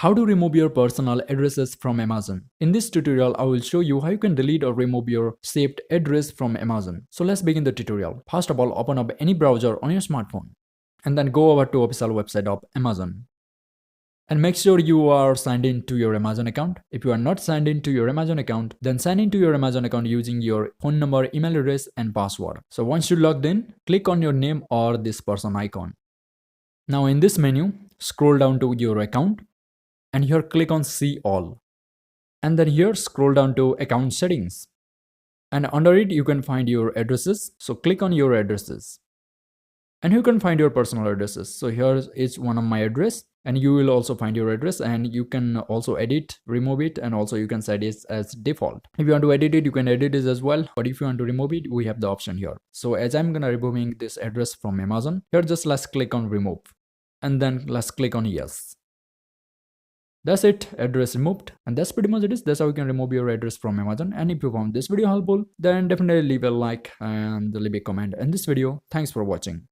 How to remove your personal addresses from Amazon. In this tutorial, I will show you how you can delete or remove your saved address from Amazon. So let's begin the tutorial. First of all, open up any browser on your smartphone and then go over to official website of Amazon. And make sure you are signed in to your Amazon account. If you are not signed in to your Amazon account, then sign in to your Amazon account using your phone number, email address and password. So once you logged in, click on your name or this person icon. Now in this menu, scroll down to your account and here click on see all. And then here scroll down to account settings. And under it you can find your addresses. So click on your addresses. And you can find your personal addresses. So here is one of my address and you will also find your address and you can also edit, remove it, and also you can set it as default. If you want to edit it, you can edit it as well. But if you want to remove it, we have the option here. So as I'm gonna removing this address from Amazon, here just let's click on remove and then let's click on yes. That's it, address removed, and that's pretty much it is. That's how you can remove your address from Amazon. And if you found this video helpful, then definitely leave a like and leave a comment in this video. Thanks for watching.